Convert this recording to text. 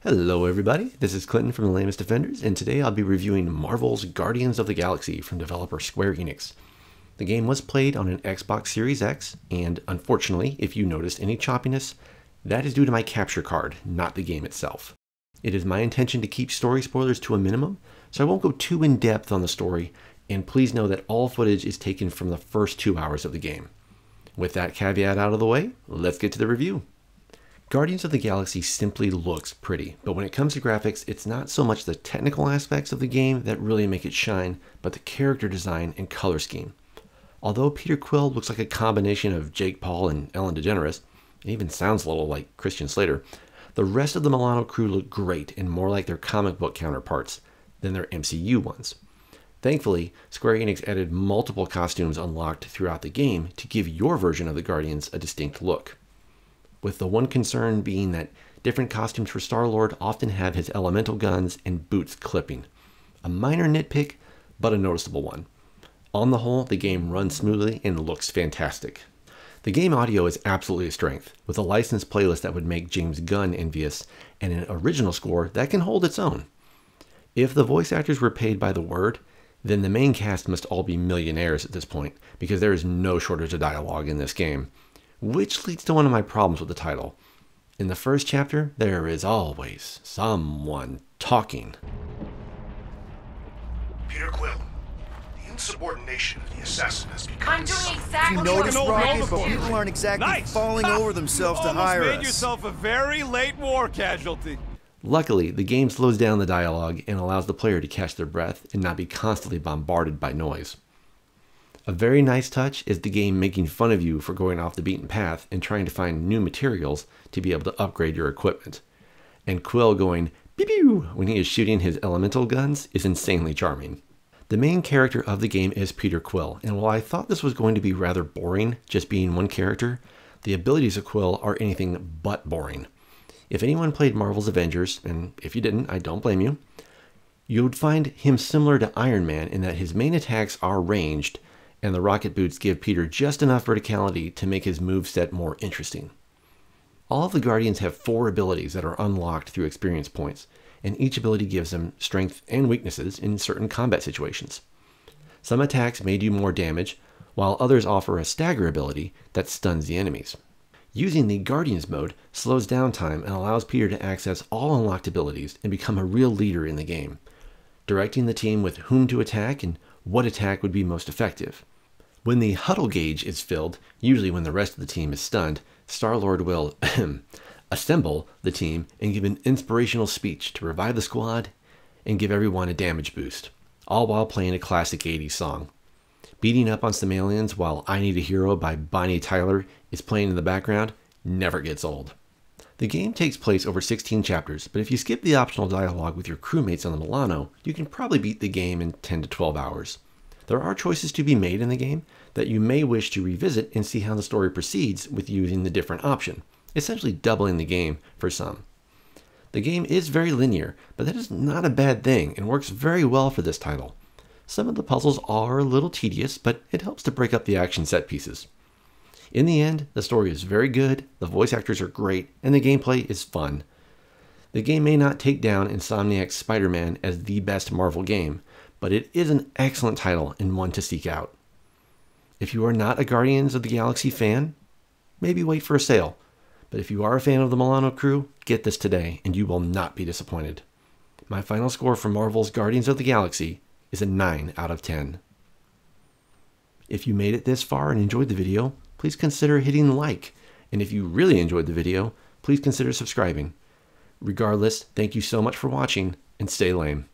Hello everybody, this is Clinton from the Lamest Defenders, and today I'll be reviewing Marvel's Guardians of the Galaxy from developer Square Enix. The game was played on an Xbox Series X, and unfortunately, if you noticed any choppiness, that is due to my capture card, not the game itself. It is my intention to keep story spoilers to a minimum, so I won't go too in depth on the story, and please know that all footage is taken from the first 2 hours of the game. With that caveat out of the way, let's get to the review. Guardians of the Galaxy simply looks pretty, but when it comes to graphics, it's not so much the technical aspects of the game that really make it shine, but the character design and color scheme. Although Peter Quill looks like a combination of Jake Paul and Ellen DeGeneres, it even sounds a little like Christian Slater, the rest of the Milano crew look great and more like their comic book counterparts than their MCU ones. Thankfully, Square Enix added multiple costumes unlocked throughout the game to give your version of the Guardians a distinct look, with the one concern being that different costumes for Star-Lord often have his elemental guns and boots clipping. A minor nitpick, but a noticeable one. On the whole, the game runs smoothly and looks fantastic. The game audio is absolutely a strength, with a licensed playlist that would make James Gunn envious, and an original score that can hold its own. If the voice actors were paid by the word, then the main cast must all be millionaires at this point, because there is no shortage of dialogue in this game. Which leads to one of my problems with the title. In the first chapter, there is always someone talking. Peter Quill, the insubordination of the assassin has become... I'm doing exactly You what notice, Rocket, but people aren't exactly falling over themselves to hire us. You made yourself a very late war casualty. Luckily, the game slows down the dialogue and allows the player to catch their breath and not be constantly bombarded by noise. A very nice touch is the game making fun of you for going off the beaten path and trying to find new materials to be able to upgrade your equipment. And Quill going pew pew when he is shooting his elemental guns is insanely charming. The main character of the game is Peter Quill, and while I thought this was going to be rather boring, just being one character, the abilities of Quill are anything but boring. If anyone played Marvel's Avengers, and if you didn't, I don't blame you, you would find him similar to Iron Man in that his main attacks are ranged, and the rocket boots give Peter just enough verticality to make his moveset more interesting. All of the Guardians have 4 abilities that are unlocked through experience points, and each ability gives them strength and weaknesses in certain combat situations. Some attacks may do more damage, while others offer a stagger ability that stuns the enemies. Using the Guardians mode slows down time and allows Peter to access all unlocked abilities and become a real leader in the game, directing the team with whom to attack and what attack would be most effective. When the huddle gauge is filled, usually when the rest of the team is stunned, Star-Lord will assemble the team and give an inspirational speech to revive the squad and give everyone a damage boost, all while playing a classic 80s song. Beating up on some aliens while I Need a Hero by Bonnie Tyler is playing in the background never gets old. The game takes place over 16 chapters, but if you skip the optional dialogue with your crewmates on the Milano, you can probably beat the game in 10 to 12 hours. There are choices to be made in the game that you may wish to revisit and see how the story proceeds with using the different option, essentially doubling the game for some. The game is very linear, but that is not a bad thing and works very well for this title. Some of the puzzles are a little tedious, but it helps to break up the action set pieces. In the end, the story is very good, the voice actors are great, and the gameplay is fun. The game may not take down Insomniac's Spider-Man as the best Marvel game, but it is an excellent title and one to seek out. If you are not a Guardians of the Galaxy fan, maybe wait for a sale. But if you are a fan of the Milano crew, get this today and you will not be disappointed. My final score for Marvel's Guardians of the Galaxy is a 9 out of 10. If you made it this far and enjoyed the video, please consider hitting like. And if you really enjoyed the video, please consider subscribing. Regardless, thank you so much for watching and stay lame.